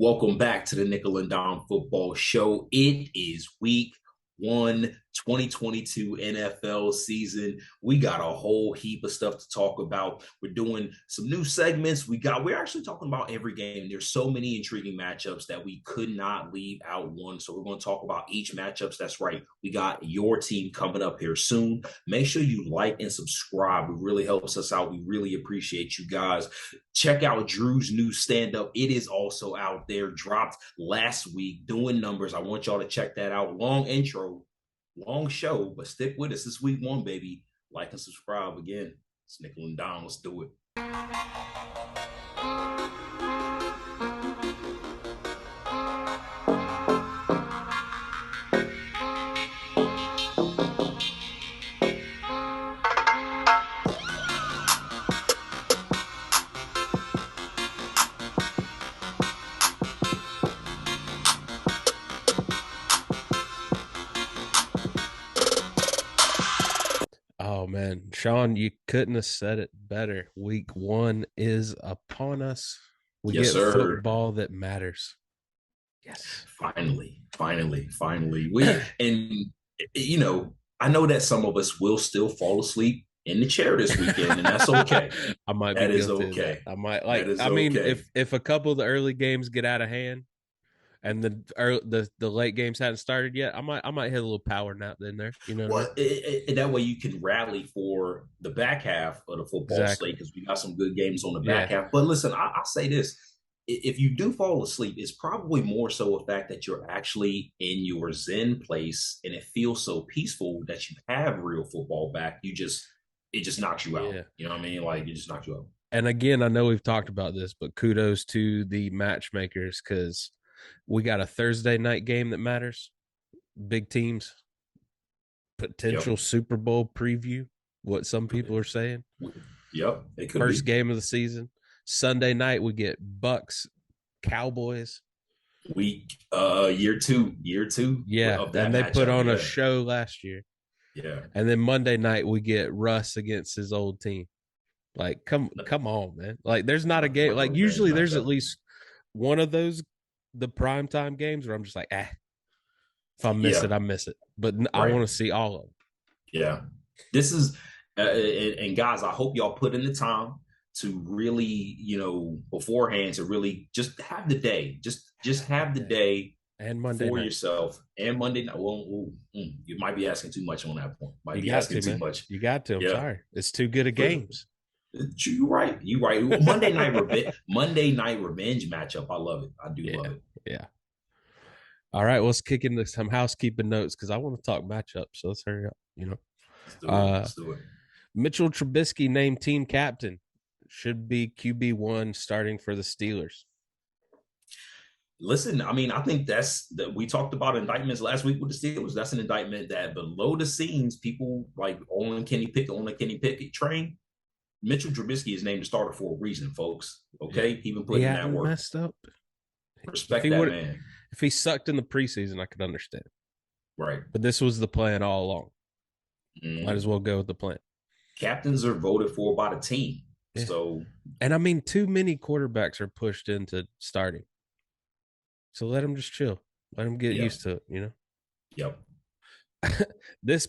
Welcome back to the Nickel and Dime Football Show. It is week 1, 2022 NFL season. We got a whole heap of stuff to talk about. We're doing some new segments. We're actually talking about every game. There's so many intriguing matchups that we could not leave out one. So we're going to talk about each matchups. That's right. We got your team coming up here soon. Make sure you like and subscribe. It really helps us out. We really appreciate you guys. Check out Drew's new stand-up. It is also out there, dropped last week, doing numbers. I want y'all to check that out. Long intro, long show, but stick with us. This week 1, baby. Like and subscribe again. It's Nickel and Dime. Let's do it. Oh, man. Shawn, you couldn't have said it better. Week 1 is upon us. We Yes, get sir. football that matters. Yes. Finally. I know that some of us will still fall asleep in the chair this weekend, and that's okay. I might be That is guilty of okay. that. I might okay. if a couple of the early games get out of hand and the late games hadn't started yet, I might hit a little power nap in there. You know what I mean? That way you can rally for the back half of the football slate because we got some good games on the back half. But listen, I'll say this. If you do fall asleep, it's probably more so a fact that you're actually in your Zen place and it feels so peaceful that you have real football back. It just knocks you out. Yeah. You know what I mean? Like it just knocks you out. And again, I know we've talked about this, but kudos to the matchmakers because we got a Thursday night game that matters. Big teams, potential Super Bowl preview, what some people are saying. Yep. It could First game of the season. Sunday night, we get Bucks, Cowboys. Year two. Yeah, and they put on a show last year. Yeah. And then Monday night, we get Russ against his old team. Like, come on, man. Like, there's not a game. Like, usually there's at least one of those, the primetime games where I'm just like, if I miss it, I miss it. But I want to see all of them. Yeah. This is, and guys, I hope y'all put in the time to really, beforehand to really just have the day. Just have the day and Monday for night. Yourself. And Monday night. Well, you might be asking too much on that point. You got to. I'm sorry. It's too good of games. You're right. Monday night revenge matchup. I love it. I do love it. Yeah. All right, let's kick into some housekeeping notes because I want to talk matchups. So let's hurry up. Let's do it. Mitchell Trubisky named team captain. Should be QB1 starting for the Steelers. Listen, I mean, I think we talked about indictments last week with the Steelers. That's an indictment that below the scenes, people like on the Kenny Pickett train. Mitchell Trubisky is named the starter for a reason, folks. Okay, he been putting in that work. Messed up. Respect that man. If he sucked in the preseason, I could understand. Right, but this was the plan all along. Might as well go with the plan. Captains are voted for by the team. Yeah. So, and I mean, too many quarterbacks are pushed into starting. So let them just chill. Let them get used to it, Yep. This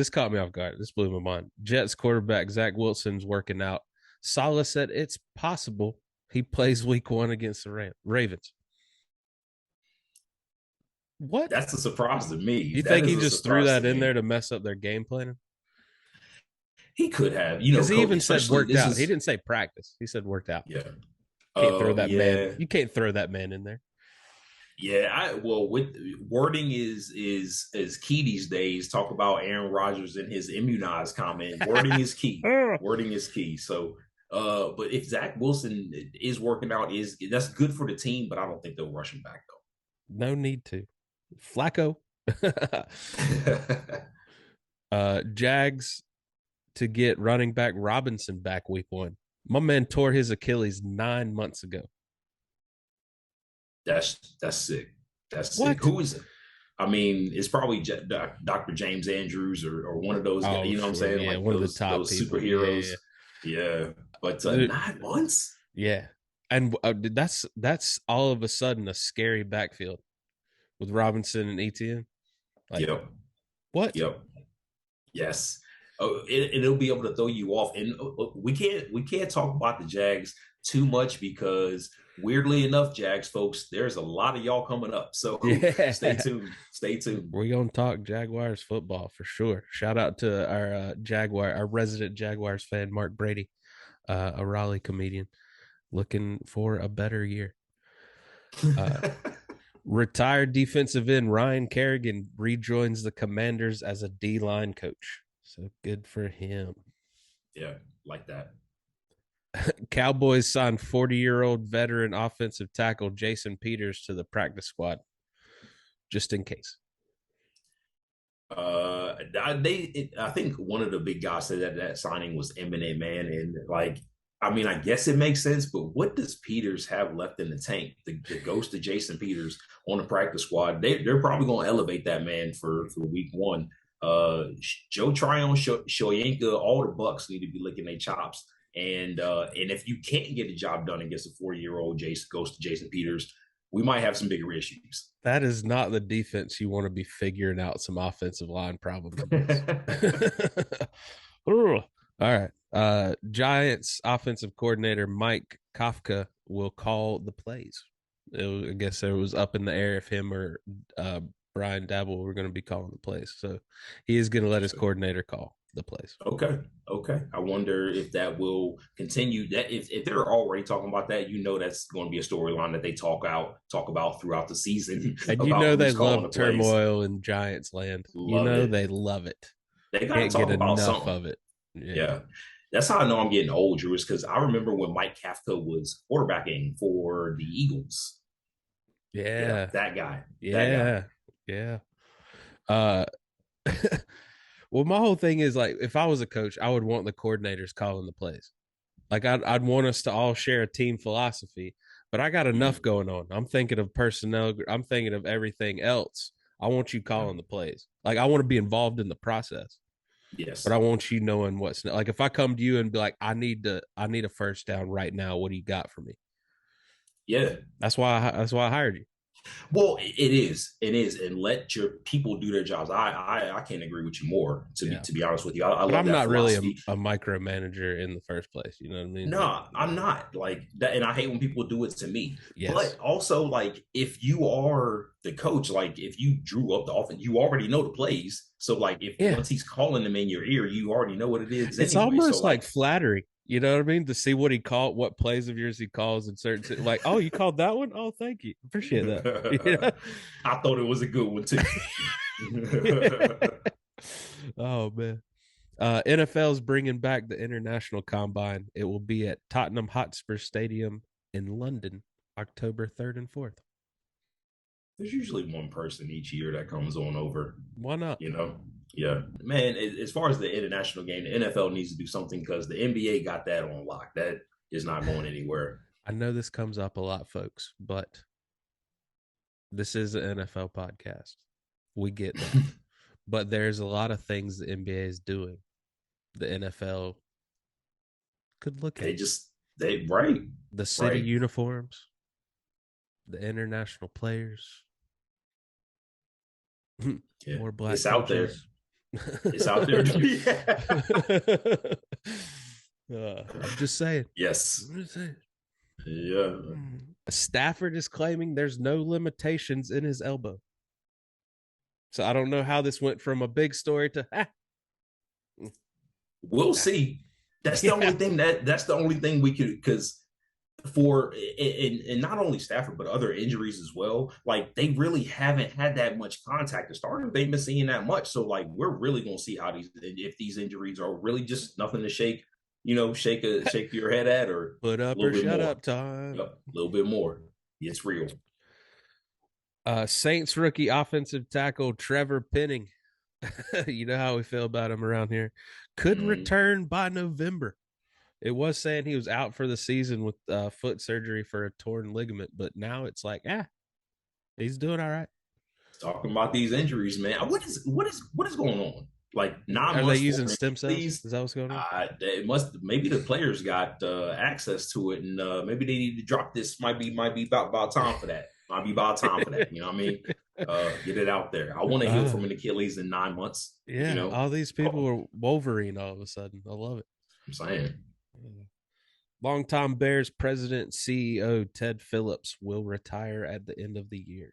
caught me off guard. This blew my mind. Jets quarterback Zach Wilson's working out. Saleh said it's possible he plays week 1 against the Ravens. What? That's a surprise to me. You think he just threw that in there to mess up their game planning? He could have, because he even said worked out. He didn't say practice. He said worked out. Yeah, can't throw that man. You can't throw that man in there. Yeah, with wording is key these days. Talk about Aaron Rodgers and his immunized comment. Wording is key. Wording is key. So, but if Zach Wilson is working out, that's good for the team. But I don't think they'll rush him back though. No need to. Flacco. Jags to get running back Robinson back week 1. My man tore his Achilles 9 months ago. That's sick. That's sick. Who is it? I mean, it's probably Dr. James Andrews or one of those guys, you know what I'm saying? Yeah, like one those, of the top those superheroes. Yeah. But 9 months? Yeah. And that's all of a sudden a scary backfield with Robinson and Etienne. Like, Yep. what? Yep. Yes. Oh, it'll be able to throw you off. And we can't talk about the Jags too much because weirdly enough, Jags folks, there's a lot of y'all coming up. So stay Yeah. tuned. Stay tuned. We're gonna talk Jaguars football for sure. Shout out to our resident Jaguars fan, Mark Brady, a Raleigh comedian, looking for a better year. Retired defensive end Ryan Kerrigan rejoins the Commanders as a D-line coach. So good for him. Yeah, like that. Cowboys signed 40-year-old veteran offensive tackle Jason Peters to the practice squad, just in case. I think one of the big guys said that signing was imminent, man, and like, I mean, I guess it makes sense, but what does Peters have left in the tank? The ghost of Jason Peters on the practice squad, they're probably going to elevate that man for week one. Joe Tryon, Shoyinka, all the Bucks need to be licking their chops, and if you can't get the job done against a 40-year-old ghost of Jason Peters, we might have some bigger issues. That is not the defense you want to be figuring out some offensive line problems. All right. Giants offensive coordinator Mike Kafka will call the plays. I guess it was up in the air if him or Brian Dabble were going to be calling the plays. So he is going to let his coordinator call the plays. Okay. I wonder if that will continue. That if they're already talking about that, that's going to be a storyline that they talk about throughout the season. And they love turmoil in Giants land. They love it. They can't get enough of it. Yeah. That's how I know I'm getting old, Drew, is because I remember when Mike Kafka was quarterbacking for the Eagles. Yeah. That guy. Yeah. Well, my whole thing is like, if I was a coach, I would want the coordinators calling the plays. Like, I'd want us to all share a team philosophy, but I got enough going on. I'm thinking of personnel. I'm thinking of everything else. I want you calling the plays. Like, I want to be involved in the process. Yes. But I want you knowing what's like. If I come to you and be like, I need a first down right now. What do you got for me? Yeah. That's why I hired you. Well, it is, and let your people do their jobs. I can't agree with you more. To be honest with you, I love I'm that not philosophy. really a micromanager in the first place. You know what I mean? No, I'm not like that, and I hate when people do it to me. Yes. But also, like, if you are the coach, like if you drew up the offense, you already know the plays. So, like, once he's calling them in your ear, you already know what it is. It's anyway. Almost like flattery. You know what I mean? To see what plays of yours he calls in certain, like, oh, you called that one? Oh, thank you. Appreciate that. Yeah. I thought it was a good one too. Oh, man. NFL's bringing back the International Combine. It will be at Tottenham Hotspur Stadium in London, October 3rd and 4th. There's usually one person each year that comes on over. Why not? Yeah, man, as far as the international game, the NFL needs to do something because the NBA got that on lock. That is not going anywhere. I know this comes up a lot, folks, but this is an NFL podcast. We get that. But there's a lot of things the NBA is doing. The NFL could look at. Right. The city uniforms, the international players. Yeah. More black. It's out there. It's out there. I'm just saying. Yes. I'm just saying. Yeah. Stafford is claiming there's no limitations in his elbow. So I don't know how this went from a big story to We'll see. That's the only thing that's the only thing we could, because for and not only Stafford but other injuries as well, like they really haven't had that much contact to start. They've been seeing that much, so like we're really gonna see how if these injuries are really just nothing to shake your head at, or put up or shut up time. Yep, a little bit more. It's real. Saints rookie offensive tackle Trevor Penning, you know how we feel about him around here, could return by November. It was saying he was out for the season with foot surgery for a torn ligament, but now it's like, he's doing all right. Talking about these injuries, man. What is going on? like 9 Are they months for using an stem cells? Achilles. Is that what's going on? It must maybe the players got access to it, and maybe they need to drop this. Might be about time for that. Might be about time for that. You know what I mean? Get it out there. I want to heal from an Achilles in 9 months. You Yeah, know, all these people are Wolverine all of a sudden. I love it. I'm saying. Longtime Bears president CEO Ted Phillips will retire at the end of the year.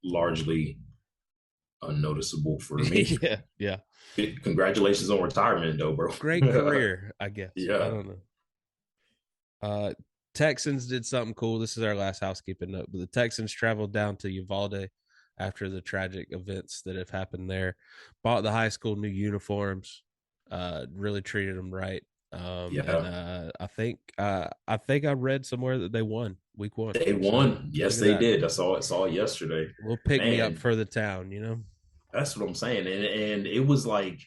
Largely unnoticeable for me. yeah. Congratulations on retirement, though, bro. Great career, I guess. Yeah. I don't know. Texans did something cool. This is our last housekeeping note, but the Texans traveled down to Uvalde after the tragic events that have happened there. Bought the high school new uniforms. Really treated them right. And I think I read somewhere that they won week 1. They won. Yes, they did. I saw it yesterday. We'll pick me up for the town, you know. That's what I'm saying. And it was like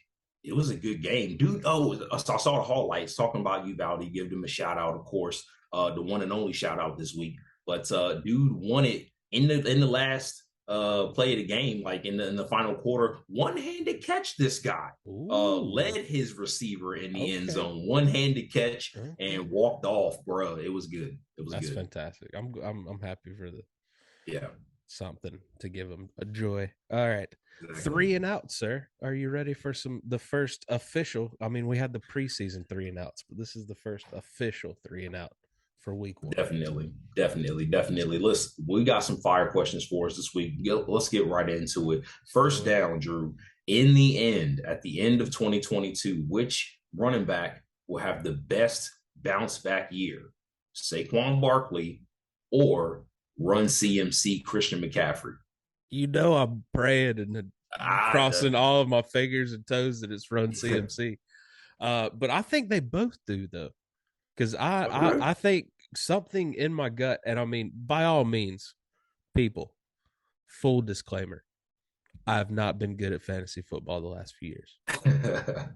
it was a good game, dude. Oh, I saw the highlights talking about Uvalde. Give them a shout out, of course. The one and only shout out this week. But dude won it in the last play of the game, like in the final quarter. One-handed catch, this guy led his receiver in the end zone. One-handed catch and walked off, bro. It was good. That's fantastic. I'm happy for something to give him a joy. All right. Exactly. 3 and out, sir. Are you ready for the first official? I mean, we had the preseason 3 and outs, but this is the first official 3 and out for week 1. Definitely. We got some fire questions for us this week. Let's get right into it. First down, Drew. In the end, at the end of 2022, which running back will have the best bounce back year? Saquon Barkley or Run CMC Christian McCaffrey? You know I'm praying and crossing all of my fingers and toes that it's Run CMC. But I think they both do, though. Because I think something in my gut, and I mean, by all means, people, full disclaimer, I have not been good at fantasy football the last few years.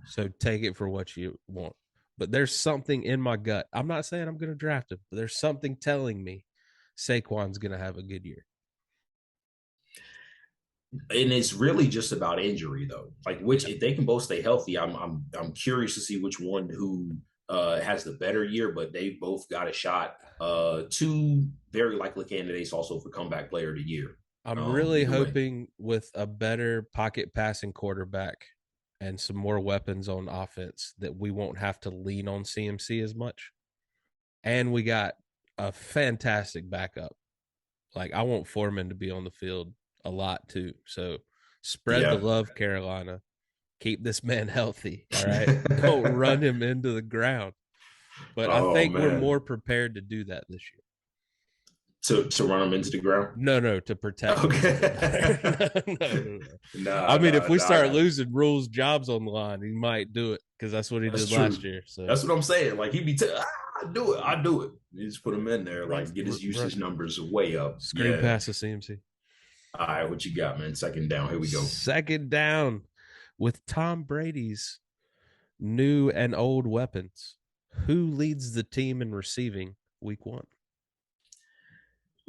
So take it for what you want. But there's something in my gut. I'm not saying I'm going to draft him, but there's something telling me Saquon's going to have a good year. And it's really just about injury, though. Like, which, if they can both stay healthy, I'm curious to see which one who has the better year, but they both got a shot. 2 very likely candidates also for comeback player of the year. I'm really hoping with a better pocket passing quarterback and some more weapons on offense that we won't have to lean on CMC as much. And we got a fantastic backup. Like, I want Foreman to be on the field a lot too. So spread the love, Carolina. Keep this man healthy. All right. Don't run him into the ground. But I think we're more prepared to do that this year. To run him into the ground? No, to protect him. No. I mean, if we start losing rules, jobs on the line, he might do it because that's what he did last year. So that's what I'm saying. Like, he'd be I do it. You just put him in there, like, get his usage numbers way up. Screen pass to CMC. All right, what you got, man? Second down. Here we go. Second down with Tom Brady's new and old weapons. Who leads the team in receiving week 1?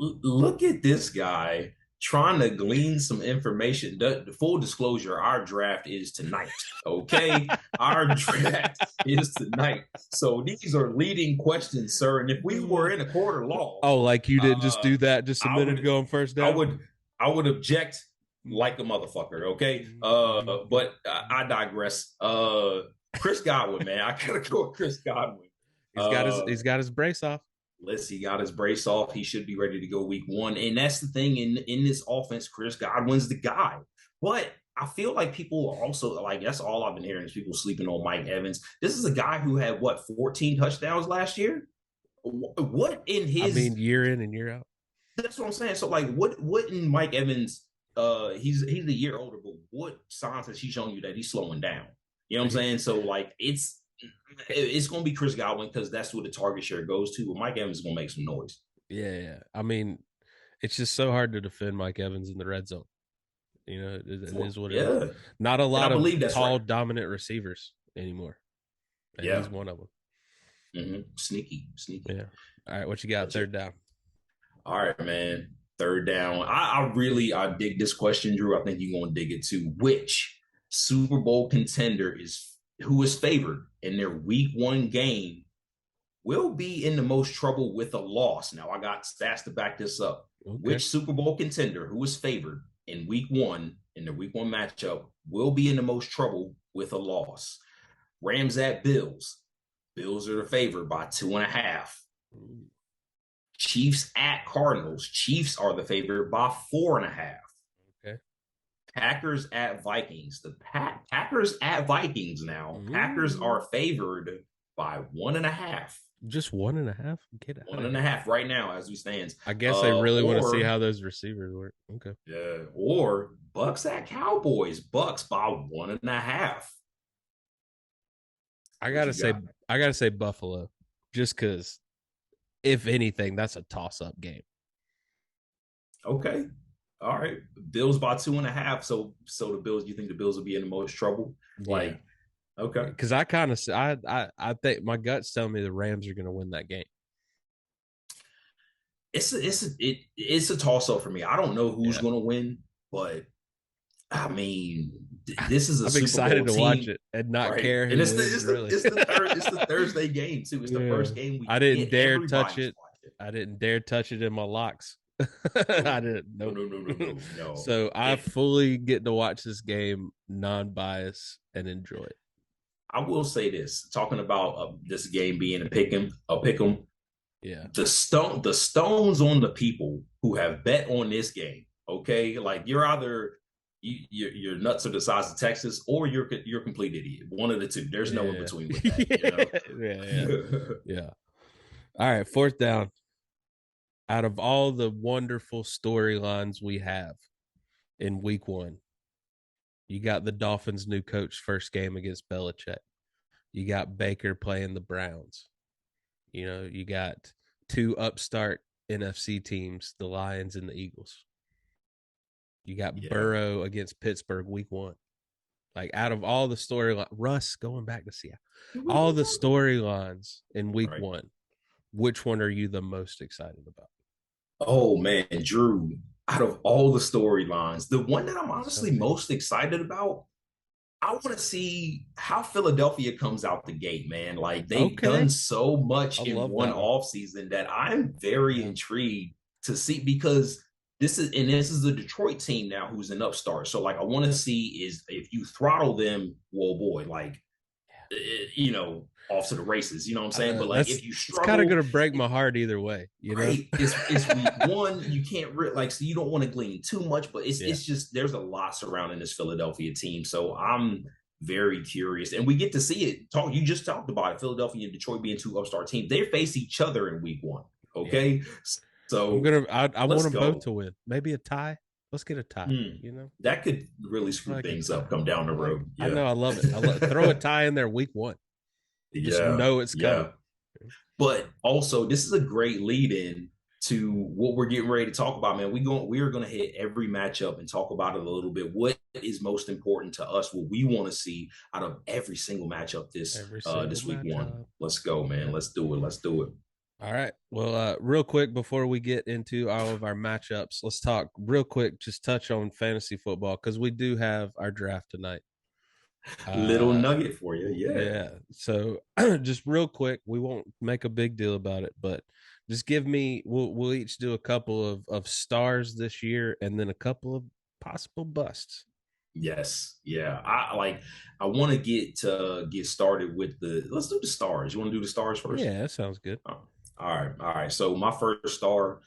Look at this guy trying to glean some information. The full disclosure, our draft is tonight, okay? Our draft is tonight. So these are leading questions, sir. And if we were in a quarter long. Oh, like you didn't just do that just a minute ago on first down? I would object like a motherfucker, okay? But I digress. Chris Godwin, man. I gotta go with Chris Godwin. He's got his brace off. He got his brace off. He should be ready to go week 1. And that's the thing in this offense, Chris Godwin's the guy. But I feel like people are also, like, that's all I've been hearing is people sleeping on Mike Evans. This is a guy who had, 14 touchdowns last year? What in his... I mean, year in and year out. That's what I'm saying. So, like, what in Mike Evans, he's a year older, but what signs has he shown you that he's slowing down? You know what I'm saying? So, like, it's going to be Chris Godwin because that's what the target share goes to. But Mike Evans is going to make some noise. Yeah. I mean, it's just so hard to defend Mike Evans in the red zone. You know, it is what it is. Not a lot of tall, dominant receivers anymore. And he's one of them. Mm-hmm. Sneaky. Yeah. All right, what you got? Third down. All right, man. Third down. I dig this question, Drew. I think you're gonna dig it too. Which Super Bowl contender who is favored in their week one game will be in the most trouble with a loss? Now I got stats to back this up. Okay. Which Super Bowl contender who is favored in week one in the week one matchup will be in the most trouble with a loss? Rams at Bills. Bills are the favorite by 2.5. Chiefs at Cardinals. Chiefs are the favorite by 4.5. Okay. Packers at Vikings. The Packers at Vikings now. Packers are favored by 1.5. Just 1.5? Get out. 1.5 right now as we stand. I guess they really want to see how those receivers work. Okay. Yeah. Or Bucks at Cowboys. Bucks by 1.5. I gotta say Buffalo, just because, if anything, that's a toss-up game. Okay. All right. Bills by 2.5. So the Bills, you think the Bills will be in the most trouble? Yeah. Like, okay. Because I think my gut's telling me the Rams are going to win that game. It's a toss-up for me. I don't know who's going to win, but I mean, this is a Super excited Bowl to watch it and not care who wins. It's the Thursday game too. It's the first game. I didn't dare touch it. I didn't dare touch it in my locks. I didn't. No. So I fully get to watch this game non-biased and enjoy it. I will say this: talking about this game being a pick'em. Yeah. The stones on the people who have bet on this game. Okay, like you're either your nuts are the size of Texas, or you're a complete idiot. One of the two. There's no in between with that. Yeah. All right, fourth down. Out of all the wonderful storylines we have in week one, you got the Dolphins' new coach first game against Belichick. You got Baker playing the Browns. You got two upstart NFC teams, the Lions and the Eagles. You got Burrow against Pittsburgh week one. Like, out of all the storylines, Russ going back to Seattle, all the storylines in week one, which one are you the most excited about? Oh, man, Drew, out of all the storylines, the one that I'm honestly most excited about, I want to see how Philadelphia comes out the gate, man. Like, they've done so much in one offseason that I'm very intrigued to see, because this is a Detroit team now who's an upstart. So, like, I want to see is if you throttle them, whoa, boy, like, off to the races. You know what I'm saying? But like, if you struggle, it's kind of going to break my heart either way. Right? It's week one. You can't so you don't want to glean too much, but it's just there's a lot surrounding this Philadelphia team. So I'm very curious, and we get to see it. You just talked about it. Philadelphia and Detroit being two upstart teams. They face each other in week one. Okay, so I want them both to win. Maybe a tie. Let's get a tie. That could really screw things up. Come down the road. Yeah. I know. I love it. Throw a tie in there week one. Just know it's coming. But also, this is a great lead-in to what we're getting ready to talk about, man. We are going to hit every matchup and talk about it a little bit. What is most important to us? What we want to see out of every single matchup this week one. Let's go, man. Let's do it. All right. Well, real quick before we get into all of our matchups, let's talk real quick. Just touch on fantasy football, because we do have our draft tonight. Little nugget for you. Yeah. So just real quick, we won't make a big deal about it, but just give me, we'll each do a couple of stars this year and then a couple of possible busts. Yes. Yeah. I want to get started with let's do the stars. You want to do the stars first? Yeah, that sounds good. All right. So my first star,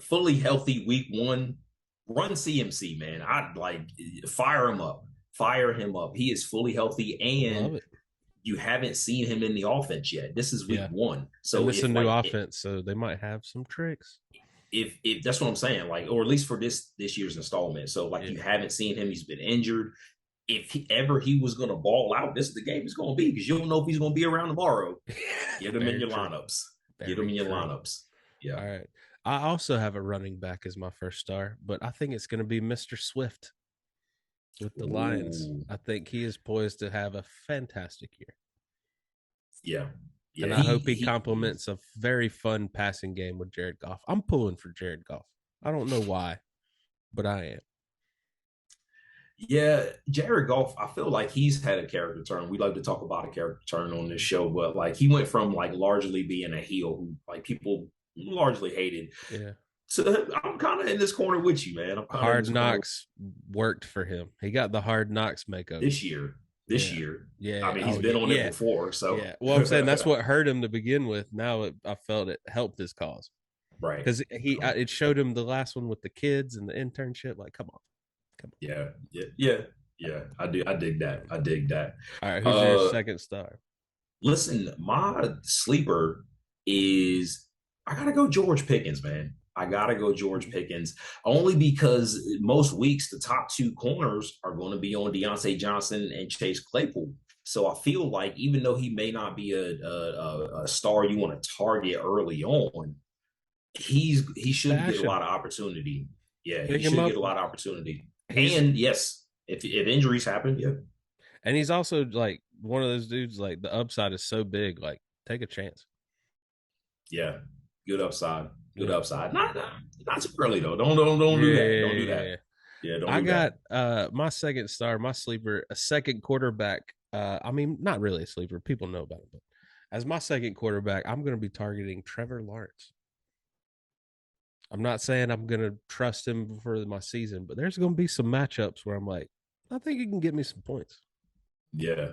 fully healthy week one, run CMC, man. I'd fire him up. He is fully healthy, and you haven't seen him in the offense yet. This is week one. So it's a new offense, so they might have some tricks. If that's what I'm saying, or at least for this year's installment. So you haven't seen him. He's been injured. If he was going to ball out, this is the game it's going to be, because you don't know if he's going to be around tomorrow. Get him in your lineups. Yeah. All right. I also have a running back as my first star, but I think it's going to be Mr. Swift with the Lions. I think he is poised to have a fantastic year. Yeah. And I hope he complements a very fun passing game with Jared Goff. I'm pulling for Jared Goff. I don't know why, but I am. Yeah, Jared Goff, I feel like he's had a character turn. We like to talk about a character turn on this show, but like he went from like largely being a heel who like people largely hated. Yeah. So I'm kind of in this corner with you, man. I'm kind of in Hard this corner Knocks worked for him. He got the Hard Knocks makeover. this year. This Yeah. year. I Yeah. mean, he's Oh, been yeah. on it Yeah. before, so Yeah. Well, I'm saying that's what hurt him to begin with. Now I felt it helped his cause right. because it showed him the last one with the kids and the internship. Like, come on. Yeah, yeah, yeah, yeah. I do. I dig that. I dig that. All right. Who's your Uh, second star? listen, my sleeper is I gotta go George Pickens, man. I gotta go George Pickens only because most weeks the top two corners are going to be on Deontay Johnson and Chase Claypool. So I feel like even though he may not be a star you want to target early on, he should get a Stash him. lot of opportunity. Yeah, he Pick him should up. get a lot of opportunity. He's And yes, if injuries happen, yeah, and he's also like one of those dudes. Like the upside is so big. Like take a chance. yeah, good upside, good Yeah. upside. Not too early though. Don't do that. Don't do that. Yeah, don't I do got that. my second star, my sleeper, a second quarterback. I mean, not really a sleeper. People know about it, but as my second quarterback, I'm going to be targeting Trevor Lawrence. I'm not saying I'm going to trust him for my season, but there's going to be some matchups where I'm like, I think he can get me some points. Yeah,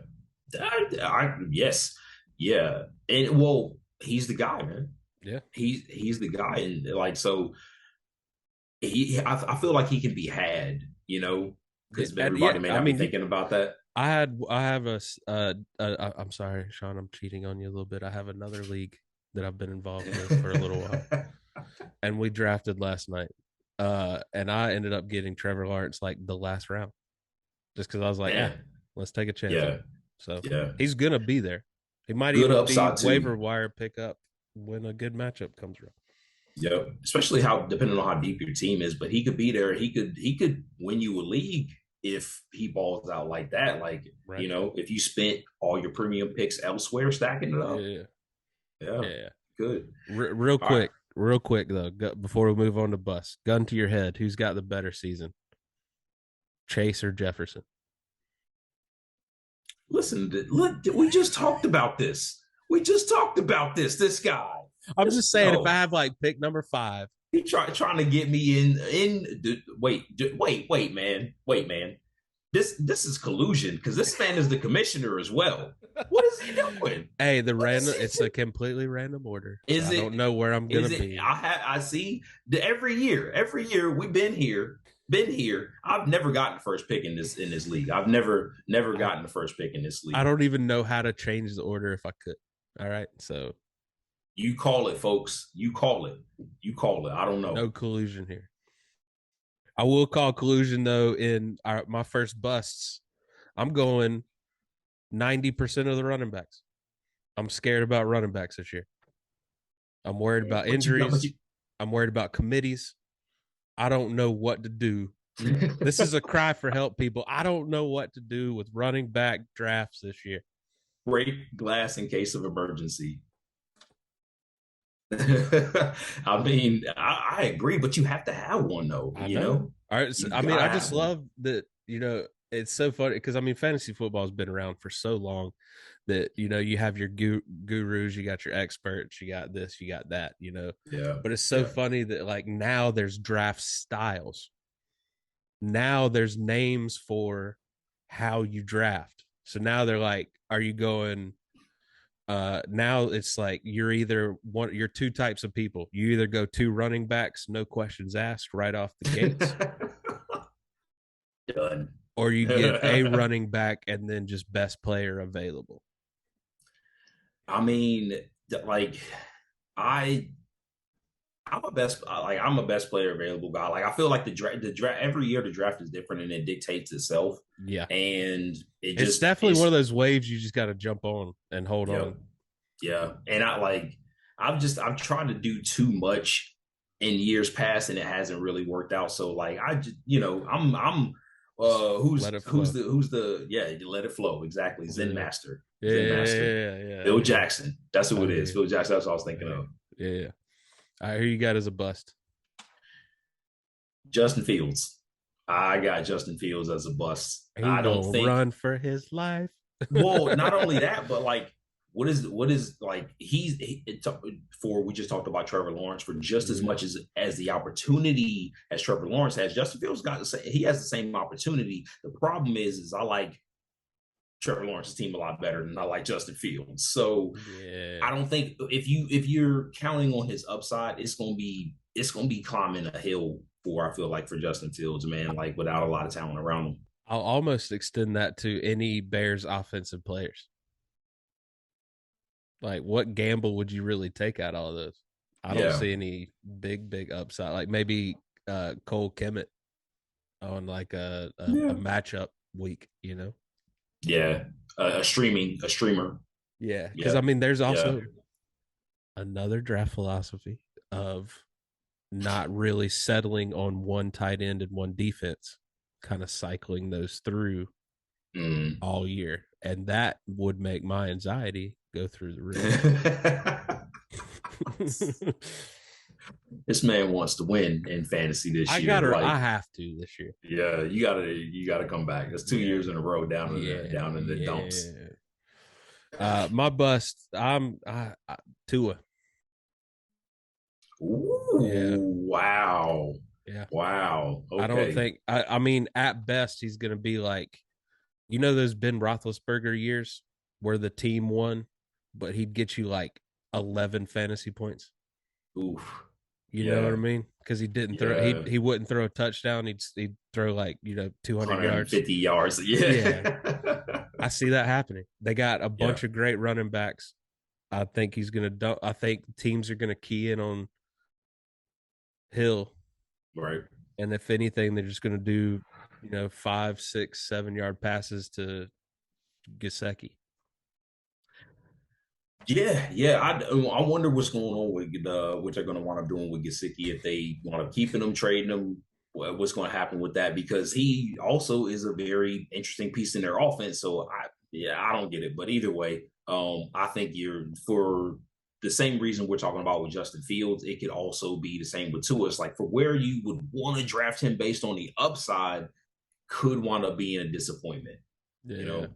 yes, yeah, and well, he's the guy, man. Yeah, He's the guy, and like so, I feel like he can be had, because everybody may I not be mean, thinking about that. I have I'm sorry, Sean, I'm cheating on you a little bit. I have another league that I've been involved with for a little while, and we drafted last night. And I ended up getting Trevor Lawrence like the last round, just because I was like, let's take a chance. Yeah, So yeah, he's gonna be there. He might good even be upside too. waiver wire pickup when a good matchup comes around. Yep. Especially how depending on how deep your team is, but he could be there. He could win you a league if he balls out like that. Like, Right. if you spent all your premium picks elsewhere, stacking it up. Yeah. Yeah. Yeah. Good. Real quick though, before we move on to bus, gun to your head, who's got the better season, Chase or Jefferson? Listen, look, we just talked about this. We just talked about this. This guy. I'm just saying, if I have like pick number 5, he trying to get me in. Wait, man. This is collusion because this man is the commissioner as well. What is he doing? Hey, it's a completely random order. Is it? I don't know where I'm gonna be. I see every year we've been here. I've never gotten the first pick in this league. I've never gotten the first pick in this league. I don't even know how to change the order if I could. All right, so you call it, folks. You call it. I don't know. No collusion here. I will call collusion though in my first busts. I'm going 90% of the running backs. I'm scared about running backs this year. I'm worried about injuries. I'm worried about committees. I don't know what to do. This is a cry for help, people. I don't know what to do with running back drafts this year. Break glass in case of emergency. I mean, I agree, but you have to have one though. I know. All right. So, I mean, I just love that, it's so funny because I mean, fantasy football has been around for so long that, you have your gurus, you got your experts, you got this, you got that, Yeah. But it's so funny that like now there's draft styles. Now there's names for how you draft. So now they're like, are you going now it's like you're two types of people. You either go 2 running backs, no questions asked, right off the gates. Done. Or you get a running back and then just best player available. I mean, like I'm a best player available guy. Like I feel like the draft every year the draft is different and it dictates itself. Yeah, and it's definitely one of those waves you just got to jump on and hold on. Yeah, and I've tried to do too much in years past and it hasn't really worked out. So like I just I'm who's the let it flow, exactly. Zen Master. Yeah. Phil Jackson. That's who it is. Phil Jackson. That's what I was thinking of. Yeah. All right, who you got as a bust? Justin Fields. I got Justin Fields as a bust. He I don't gonna think. run for his life. Well, not only that, but like, what is like for we just talked about Trevor Lawrence for just as much as the opportunity as Trevor Lawrence has. Justin Fields he has the same opportunity. The problem is I like Trevor Lawrence's team a lot better than I like Justin Fields. So I don't think if you're counting on his upside, it's gonna be climbing a hill for I feel like for Justin Fields, man, like without a lot of talent around him. I'll almost extend that to any Bears offensive players. Like, what gamble would you really take out all of those? I don't see any big upside. Like maybe Cole Kemet on like a matchup week, you know? Yeah, a streamer. Yeah, because I mean, there's also another draft philosophy of not really settling on one tight end and one defense, kind of cycling those through all year, and that would make my anxiety go through the roof. This man wants to win in fantasy this year. I have to this year. Yeah, you gotta come back. That's 2 years in a row down in the dumps. My bust. Tua. Ooh, wow. Yeah. Wow. Okay. I don't think. I mean, at best, he's going to be like, you know, those Ben Roethlisberger years where the team won, but he'd get you like 11 fantasy points. Oof. You know what I mean? Because he didn't throw. He wouldn't throw a touchdown. He'd throw like 200 yards, 50 yards. Yeah. I see that happening. They got a bunch of great running backs. I think he's gonna. I think teams are gonna key in on Hill, right? And if anything, they're just gonna do 5, 6, 7 yard passes to Gesicki. Yeah. I wonder what's going on with what they're going to wind up doing with Gesicki if they want to keeping him, trading him. What's going to happen with that? Because he also is a very interesting piece in their offense. So I don't get it. But either way, I think you're for the same reason we're talking about with Justin Fields. It could also be the same with Tua. It's like for where you would want to draft him based on the upside, could wind up being a disappointment. Yeah.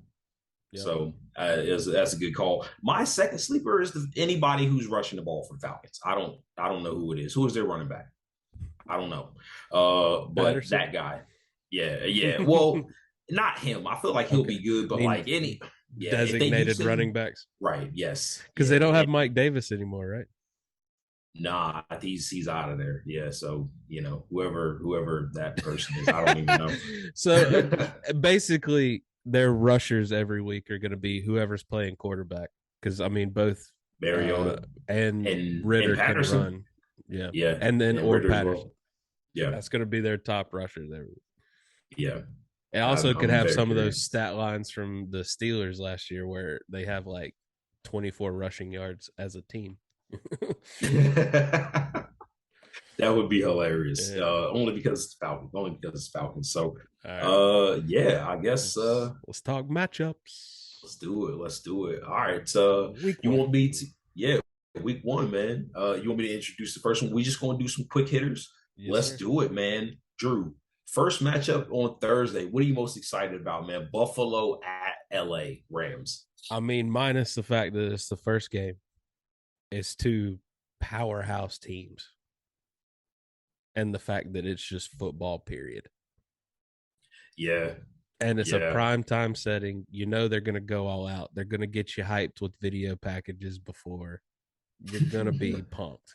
Yep. So that's a good call. My second sleeper is anybody who's rushing the ball for the Falcons. I don't know who it is. Who is their running back? I don't know. But Patterson? That guy. Yeah. Well, not him. I feel like he'll be good, but like any designated running backs. Right. Yes. Because they don't have Mike Davis anymore, right? Nah, he's out of there. Yeah. So, whoever that person is, I don't even know. So basically their rushers every week are going to be whoever's playing quarterback. Because, I mean, both Mariota and Ritter and can run. Yeah. Yeah. And then or Patterson. Well. Yeah. That's going to be their top rushers every week. Yeah. It also could have some of those stat lines from the Steelers last year where they have like 24 rushing yards as a team. That would be hilarious. Yeah. Only because it's Falcons. So I guess let's talk matchups. Let's do it. All right. You want me to week 1, man. You want me to introduce the first one? We just gonna do some quick hitters. Yes, let's do it, man. Drew, first matchup on Thursday. What are you most excited about, man? Buffalo at LA Rams. I mean, minus the fact that it's the first game. It's 2 powerhouse teams. And the fact that it's just football, period. Yeah. And it's a primetime setting. They're going to go all out. They're going to get you hyped with video packages before. You're going to be pumped,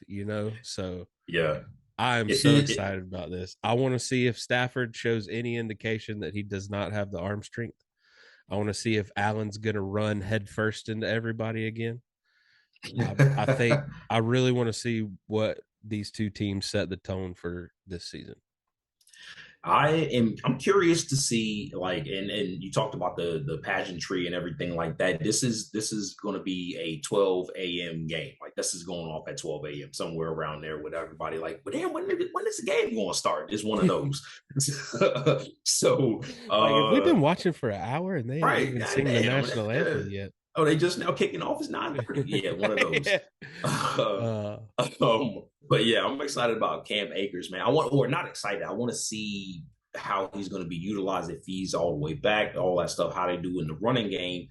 So yeah, I'm so excited about this. I want to see if Stafford shows any indication that he does not have the arm strength. I want to see if Allen's going to run headfirst into everybody again. I think I really want to see what these 2 teams set the tone for this season. I'm curious to see, like, and you talked about the pageantry and everything like that. This is going to be a 12 a.m. game. Like, this is going off at 12 a.m. somewhere around there with everybody. Like, but damn, when is the game going to start? It's one of those. So, if we've been watching for an hour and they haven't even seen the national anthem yet. Oh, they just now kicking off. It's 9:30. Yeah, one of those. Yeah. Uh, But yeah, I'm excited about Cam Akers, man. I want, or not excited. I want to see how he's going to be utilized if he's all the way back, all that stuff, how they do in the running game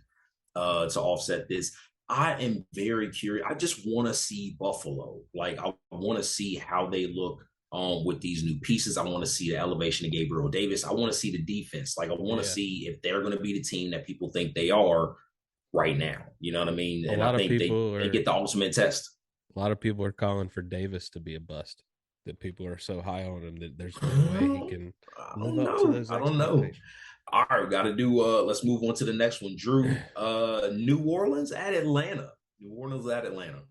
to offset this. I am very curious. I just want to see Buffalo. Like, I want to see how they look with these new pieces. I want to see the elevation of Gabriel Davis. I want to see the defense. Like, I want to see if they're going to be the team that people think they are right now. You know what I mean? a And lot I of think people they are get the ultimate test. a lot of people are calling for Davis to be a bust. That people are so high on him that there's no way he can I live don't up to know. those I don't know. expectations. All right, got to do let's move on to the next one. Drew, New Orleans at Atlanta. New Orleans at Atlanta.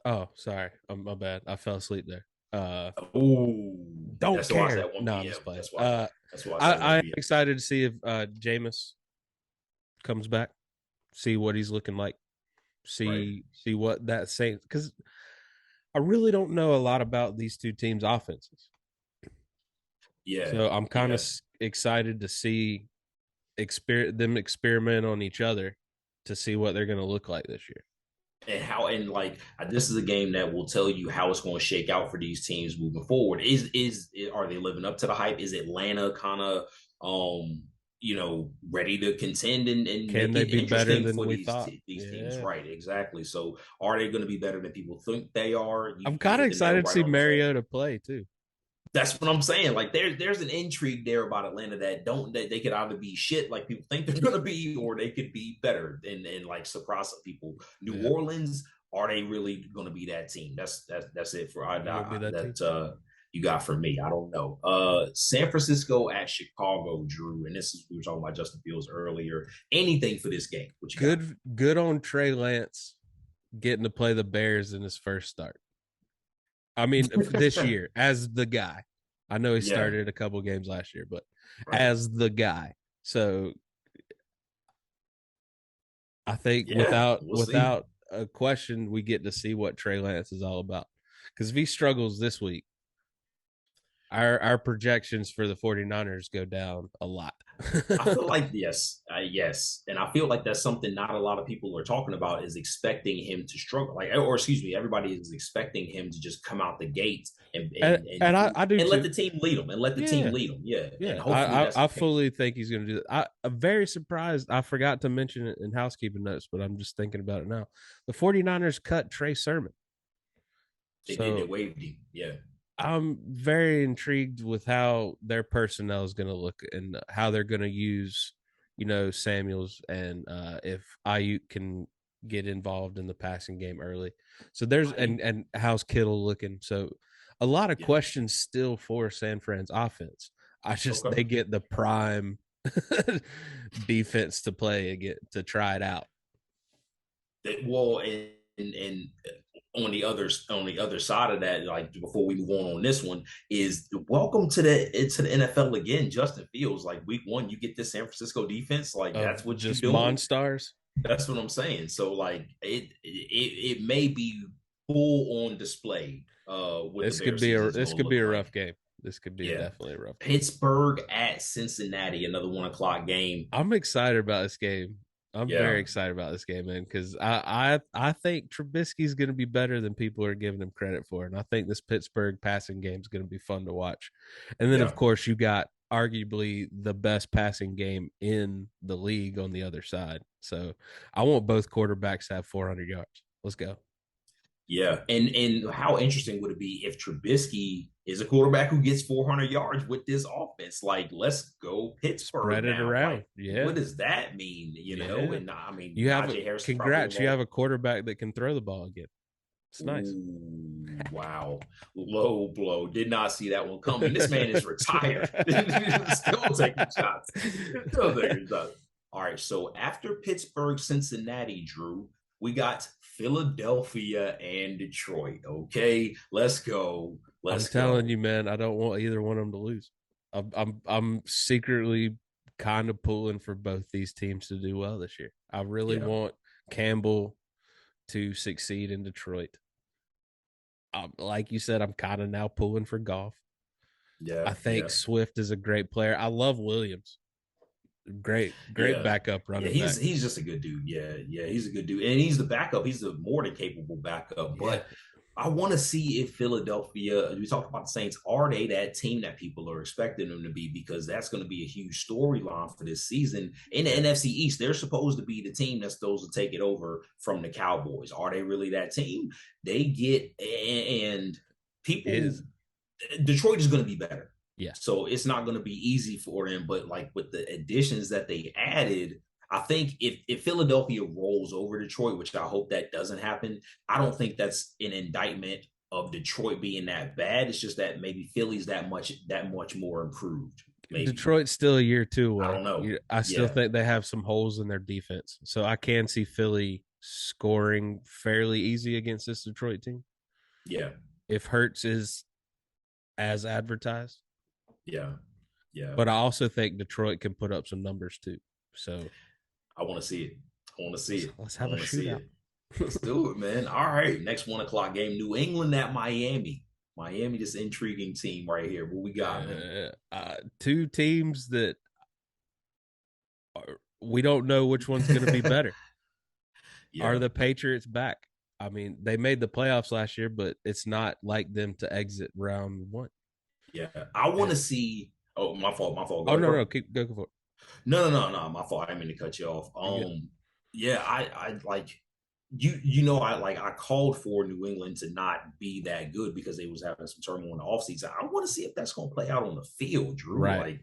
Oh, sorry. My bad. I fell asleep there. Oh, Don't that's why it's care. at 1 No, I'm p.m. just playing. That's why it's at 1 I'm p.m. excited to see if Jameis comes back, see what he's looking like, Right. see what that saying, because I really don't know a lot about these two teams' offenses. Yeah. So I'm kind Yeah. of excited to see them experiment on each other to see what they're going to look like this year. And how and like this is a game that will tell you how it's going to shake out for these teams moving forward. Is are they living up to the hype? Is Atlanta kind of ready to contend and Can make they it be better interesting than for we these thought? these teams? Yeah. Right, exactly. So are they going to be better than people think they are? I'm You kind of hit the nail excited to right see on the head. Mariota play too. That's what I'm saying. Like there's an intrigue there about Atlanta that they could either be shit like people think they're gonna be, or they could be better and like surprise some people. New Yeah. Orleans, are they really gonna be that team? That's it for They're going to be that team. that you got for me. I don't know. San Francisco at Chicago, Drew, and this is we were talking about Justin Fields earlier. Anything for this game? What you got? Good on Trey Lance getting to play the Bears in his first start. I mean, this year as the guy. I know he Yeah, started a couple games last year, but right. as the guy. So I think Yeah, we'll see. without a question, we get to see what Trey Lance is all about. Because if he struggles this week, our projections for the 49ers go down a lot. I feel like yes, and I feel like that's something not a lot of people are talking about is expecting him to struggle, like, or excuse me, everybody is expecting him to just come out the gates and and, and and, and I do and let too. the team lead them and let the team Yeah. lead them, yeah, and Yeah. hopefully that's I the case. fully think he's going to do that. I'm very surprised. I forgot to mention it in housekeeping notes, but I'm just thinking about it now. The 49ers cut Trey Sermon. They did, they So waived him, yeah, I'm very intrigued with how their personnel is going to look and how they're going to use, Samuels and if Ayuk can get involved in the passing game early. So there's and how's Kittle looking? So a lot of yeah, questions still for San Fran's offense. I just okay. they get the prime defense to play again to try it out. Well, and on the other side of that, like before we move on this one, is welcome to the NFL again. Justin Fields, like week one, you get this San Francisco defense, like Of that's what you're just doing. monsters. That's what I'm saying. So like it may be full on display what the Bear season is This going to could be look a like. rough game. This could be Yeah, definitely a rough game. Pittsburgh at Cincinnati, another 1 o'clock game. I'm excited about this game. I'm very Yeah, excited about this game, man, because I think Trubisky's going to be better than people are giving him credit for, and I think this Pittsburgh passing game is going to be fun to watch. And then, of yeah, course, you got arguably the best passing game in the league on the other side. So I want both quarterbacks to have 400 yards. Let's go. yeah. And how interesting would it be if Trubisky is a quarterback who gets 400 yards with this offense? Like, let's go Pittsburgh Spread it now. around. Like, Yeah. what does that mean? Yeah. And I mean, You have Najee Harris is probably congrats. You have involved. a quarterback that can throw the ball again. It's nice. Ooh, wow. Low blow. Did not see that one coming. This man is retired. Still taking shots. Still taking shots. All right. So after Pittsburgh, Cincinnati, Drew, we got Philadelphia and Detroit. Okay. Let's go. I'm Let's telling go. you, man, I don't want either one of them to lose. I'm secretly kind of pulling for both these teams to do well this year. I really Yeah. want Campbell to succeed in Detroit. Like you said, I'm kind of now pulling for Goff. Yeah. I think Yeah. Swift is a great player. I love Williams. Great Yeah. backup Yeah, running back. he's just a good dude. Yeah, he's a good dude. And he's the backup. He's a more than capable backup. Yeah. But I want to see if Philadelphia, we talked about the Saints, are they that team that people are expecting them to be? Because that's going to be a huge storyline for this season. In the NFC East, they're supposed to be the team that's supposed to take it over from the Cowboys. Are they really that team? They get, and people, Detroit is going to be better. Yeah. So it's not going to be easy for them. But like with the additions that they added, I think if Philadelphia rolls over Detroit, which I hope that doesn't happen, I don't think that's an indictment of Detroit being that bad. It's just that maybe Philly's that much more improved. Maybe. Detroit's still a year two away. I don't know. I still think they have some holes in their defense. So I can see Philly scoring fairly easy against this Detroit team. Yeah. If Hurts is as advertised. Yeah. But I also think Detroit can put up some numbers too. So I want to see it. Let's have a shootout. Let's do it, man. All right. Next 1 o'clock game, New England at Miami. Miami, this intriguing team right here. What we got, man? Two teams that we don't know which one's going to be better. Are the Patriots back? I mean, they made the playoffs last year, but it's not like them to exit round 1. Yeah, I want to see. Oh, my fault. Go no, go for it. No, my fault. I didn't mean to cut you off. Yeah, I like I called for New England to not be that good because they was having some turmoil in the offseason. I want to see if that's going to play out on the field, Drew. Right. Like,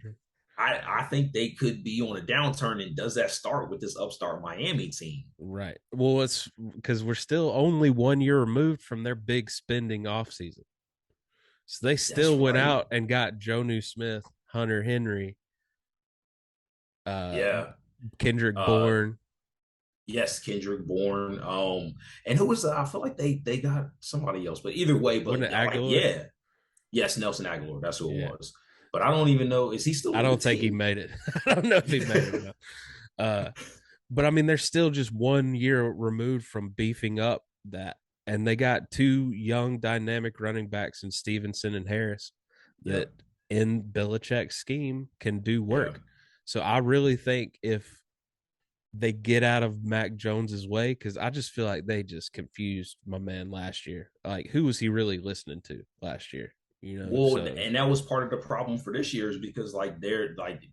I think they could be on a downturn, and does that start with this upstart Miami team? Right. Well, it's because we're still only 1 year removed from their big spending offseason. So they still went out and got Jonnu Smith, Hunter Henry, Kendrick Bourne. Yes, Kendrick Bourne. And who was I feel like they got somebody else, but either way, but yes, Nelson Aguilar. That's who it was. But I don't even know. Is he still? I don't think he made it. I don't know if he made it. But I mean, they're still just 1 year removed from beefing up that. And they got 2 young, dynamic running backs in Stevenson and Harris that in Belichick's scheme can do work. Yeah. So I really think if they get out of Mac Jones's way, because I just feel like they just confused my man last year. Like, who was he really listening to last year? And that was part of the problem for this year is because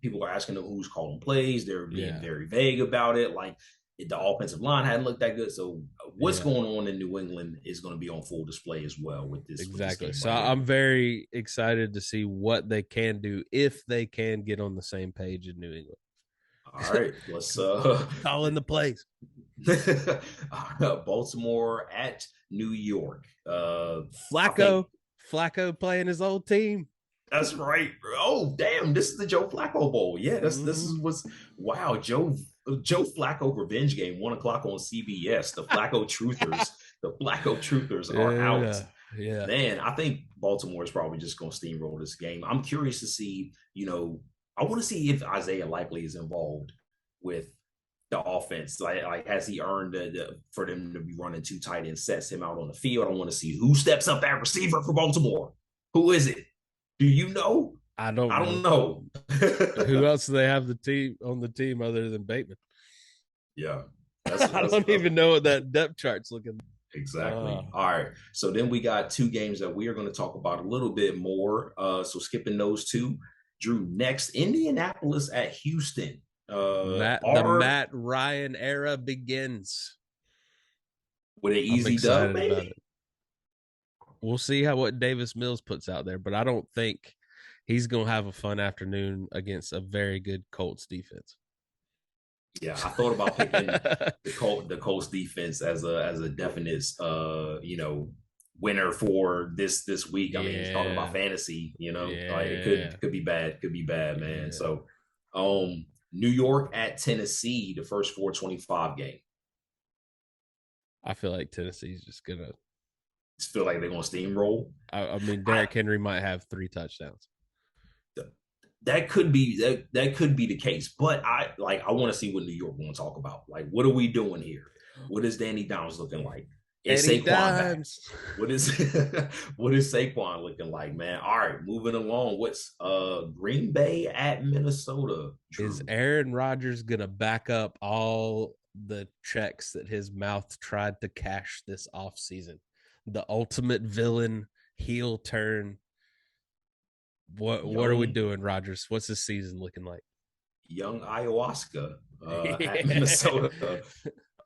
people are asking them who's calling plays. They're being very vague about it. Like, the offensive line hadn't looked that good. So what's going on in New England is going to be on full display as well with this. Exactly. With this game. So I'm very excited to see what they can do if they can get on the same page in New England. All right. Let's call in the plays. Baltimore at New York. Flacco playing his old team. That's right. Oh, damn. This is the Joe Flacco Bowl. Yeah, this is what's wow. Joe Flacco revenge game, 1 o'clock on CBS. The Flacco truthers are out. Yeah. Man, I think Baltimore is probably just going to steamroll this game. I'm curious to see, I want to see if Isaiah Likely is involved with the offense. Like has he earned for them to be running 2 tight ends, sets him out on the field? I want to see who steps up that receiver for Baltimore. Who is it? Do you know? I don't know. Who else do they have on the team other than Bateman? Yeah. I don't even know what that depth chart's looking like. Exactly. All right. So then we got 2 games that we are going to talk about a little bit more. So skipping those 2. Drew, next, Indianapolis at Houston. The Matt Ryan era begins. With an easy dub, maybe? We'll see what Davis Mills puts out there, but I don't think he's going to have a fun afternoon against a very good Colts defense. Yeah, I thought about picking the Colts defense as a definite, winner for this week. I mean, he's talking about fantasy, like it could be bad, man. Yeah. So, New York at Tennessee, the first 425 game. I feel like Tennessee's just gonna. Feel like they're gonna steamroll. I mean, Derrick Henry might have 3 touchdowns. That could be the case, but I want to see what New York want to talk about. Like, what are we doing here? What is Danny Downs looking like? Is Eddie Saquon back? Dimes. What is what is Saquon looking like, man? All right, moving along. What's Green Bay at Minnesota? Is Drew. Aaron Rodgers going to back up all the checks that his mouth tried to cash this offseason? The ultimate villain heel turn. What are we doing, Rodgers? What's this season looking like? Young ayahuasca at Minnesota.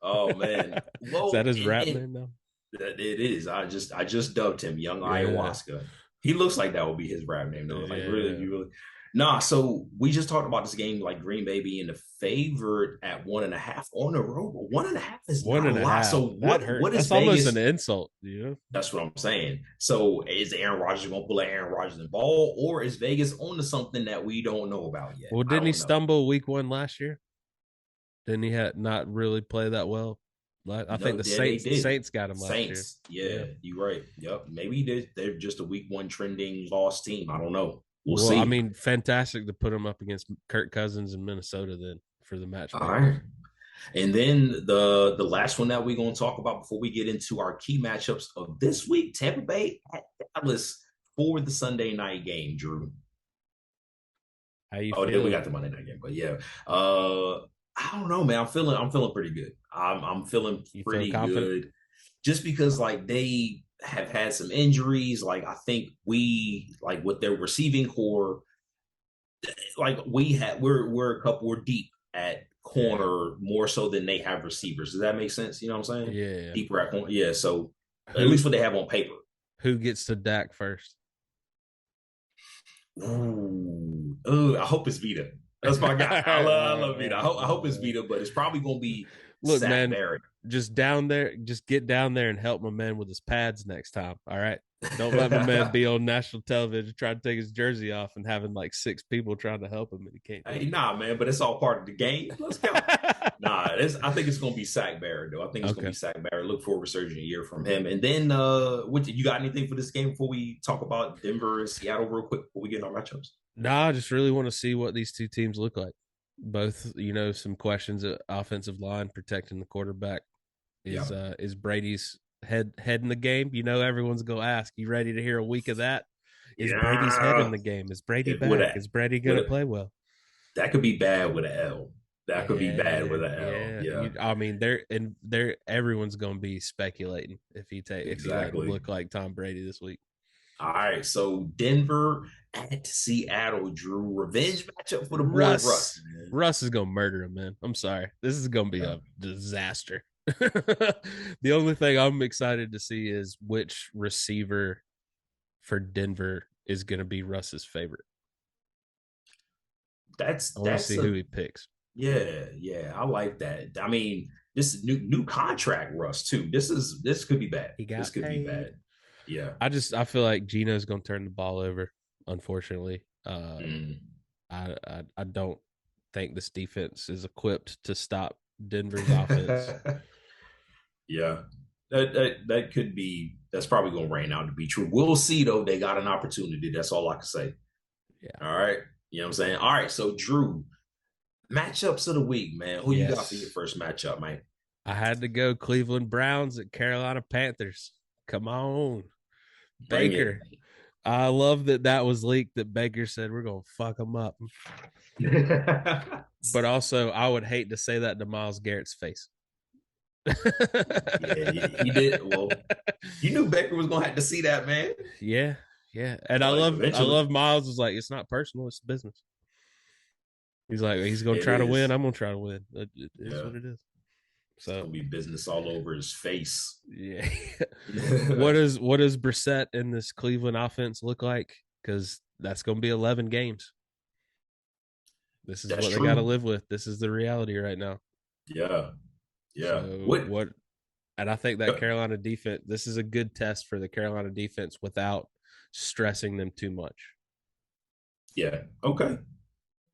Oh man. Is that Well, his rap name now? it is. I just dubbed him Young Yeah. Ayahuasca. He looks like that would be his rap name though. Like really, Yeah. you really. Nah, so we just talked about this game, like Green Bay being the favorite at 1.5 on the road. 1.5 is One not a and a lot. half. So That hurt. what is That's almost Vegas? an insult, you know? That's what I'm saying. So is Aaron Rodgers going to pull an Aaron Rodgers and ball, or is Vegas on to something that we don't know about yet? Well, I didn't he don't know. stumble week 1 last year? Didn't he not really play that well? I think the Saints got him last year. Yeah, you're right. Yep. Maybe they're just a week 1 trending lost team. I don't know. We'll see. I mean, fantastic to put him up against Kirk Cousins in Minnesota then for the match. All right. And then the last one that we're going to talk about before we get into our key matchups of this week, Tampa Bay at Dallas for the Sunday night game, Drew. How you feeling? Then we got the Monday night game, but yeah. I don't know, man. I'm feeling pretty good. I'm feeling pretty good. Just because like they have had some injuries. Like I think we like with their receiving core, like we're deep at corner more so than they have receivers. Does that make sense? You know what I'm saying? Yeah. Deeper at corner. Yeah. So at least what they have on paper. Who gets to Dak first? Ooh, I hope it's Vita. That's my guy. I love Vita. I hope it's Vita, but it's probably gonna be Look, man, Barrett. Just get down there and help my man with his pads next time. All right. Don't let my man be on national television trying to take his jersey off and having like 6 people trying to help him and he can't. Hey, nah, man, but it's all part of the game. Let's go. I think it's gonna be Sack Barrett though. I think it's gonna be Sack Barrett. Look for a resurgent year from him. And then you got anything for this game before we talk about Denver and Seattle real quick before we get in our matchups? I just really want to see what these two teams look like. Both, some questions at offensive line protecting the quarterback. Is Brady's head in the game? Everyone's gonna ask, you ready to hear a week of that? Is Brady's head in the game? Is Brady back? Is Brady gonna play well? That could be bad with an L. That could be bad with an L. Yeah. I mean, everyone's gonna be speculating if he look like Tom Brady this week. All right, so Denver at Seattle, Drew. Revenge matchup for the boy Russ. Russ is gonna murder him, man. I'm sorry. This is gonna be a disaster. The only thing I'm excited to see is which receiver for Denver is gonna be Russ's favorite. I want to see who he picks. Yeah, I like that. I mean, this is new contract, Russ too. This could be bad. This could be bad. Yeah, I feel like Gino's gonna turn the ball over. Unfortunately, I don't think this defense is equipped to stop Denver's offense. Yeah, that could be. That's probably gonna rain out to be true. We'll see though. They got an opportunity. That's all I can say. Yeah. All right. You know what I'm saying? All right. So Drew, matchups of the week, man. Who you got for your first matchup, man? I had to go Cleveland Browns at Carolina Panthers. Come on. Baker. I love that was leaked that Baker said we're going to fuck them up. But also, I would hate to say that to Myles Garrett's face. Yeah, he did. Well, you knew Baker was going to have to see that, man. Yeah. And I love Myles was like, it's not personal, it's business. He's like, he's going to try to win. I'm going to try to win. It is what it is. So it's gonna be business all over his face. Yeah. What does Brissett in this Cleveland offense look like? Because that's gonna be 11 games. This is what they got to live with. This is the reality right now. Yeah. So what? And I think that Carolina defense. This is a good test for the Carolina defense without stressing them too much. Yeah. Okay.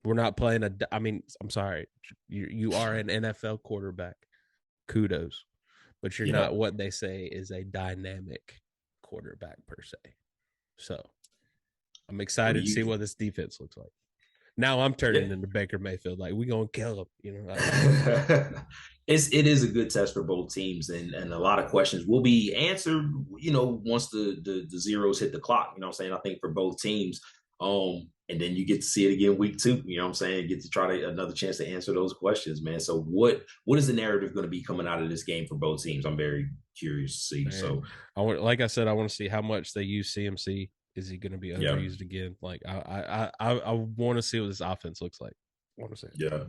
We're not playing I'm sorry. You are an NFL quarterback. Kudos, but you're not what they say is a dynamic quarterback per se. So I'm excited to see what this defense looks like. Now I'm turning into Baker Mayfield. Like, we gonna kill him, it is a good test for both teams, and a lot of questions will be answered, once the zeros hit the clock. You know what I'm saying? I think for both teams. And then you get to see it again week 2. You know what I'm saying? Get to try to another chance to answer those questions, man. So what is the narrative going to be coming out of this game for both teams? I'm very curious to see. Man, So like I said, I want to see how much they use CMC. Is he going to be yeah, overused again? Like I want to see what this offense looks like. I want to see. yeah.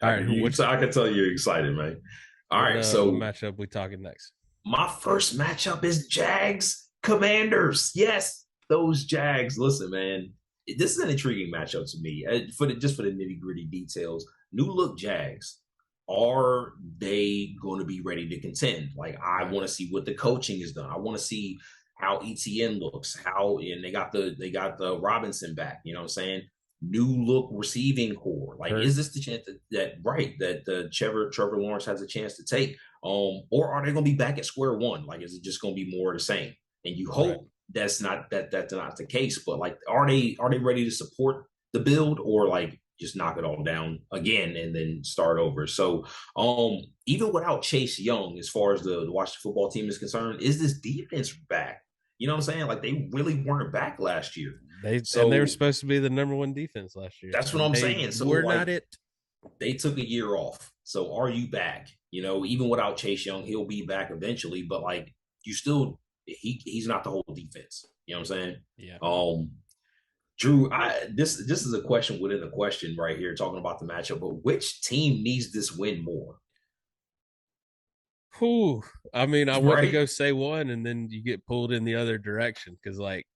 All right, I can tell you're excited, man. All right, what so matchup we talking next? my first matchup is Jags Commanders. Yes, those Jags. Listen, man, this is an intriguing matchup to me. For the nitty gritty details, new look Jags. Are they going to be ready to contend? Like, I want to see what the coaching is done. I want to see how ETN looks. And they got the Robinson back. You know what I'm saying? New look receiving core. Like, is this the chance that the Trevor Lawrence has a chance to take? Or are they going to be back at square one? Like, is it just going to be more of the same? And you hope that's not the case. But like, are they ready to support the build, or like just knock it all down again and then start over? So, even without Chase Young, as far as the Washington football team is concerned, is this defense back? You know what I'm saying? Like, they really weren't back last year. They were supposed to be the number 1 defense last year. That's what I'm saying. So we're not it. They took a year off. So are you back? Even without Chase Young, he'll be back eventually. But like, you still, he's not the whole defense. You know what I'm saying? Yeah. Drew, this is a question within a question right here, talking about the matchup. But which team needs this win more? Whew. I mean, I want to go say one, and then you get pulled in the other direction because, like,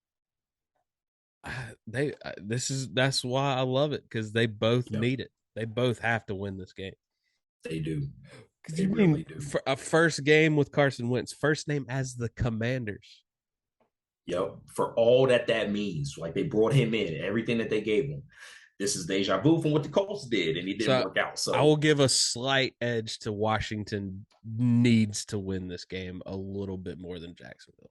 that's why I love it, because they both need it. They both have to win this game. They do. They really do. For a first game with Carson Wentz, first name as the Commanders. Yep. For all that means, like, they brought him in, everything that they gave him. This is deja vu from what the Colts did, and he didn't work out. So I will give a slight edge to Washington. Needs to win this game a little bit more than Jacksonville,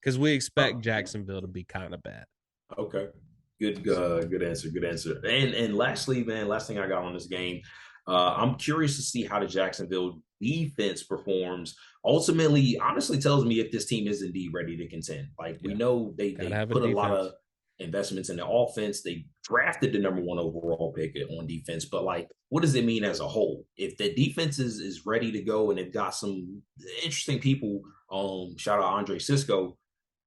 because we expect Jacksonville to be kind of bad. Okay. Good answer. And lastly, man, last thing I got on this game, I'm curious to see how the Jacksonville defense performs. Ultimately, honestly, tells me if this team is indeed ready to contend. Like, we know they put a lot of investments in the offense. They drafted the number 1 overall pick on defense, but like, what does it mean as a whole? If the defense is ready to go and they've got some interesting people, shout out Andre Cisco,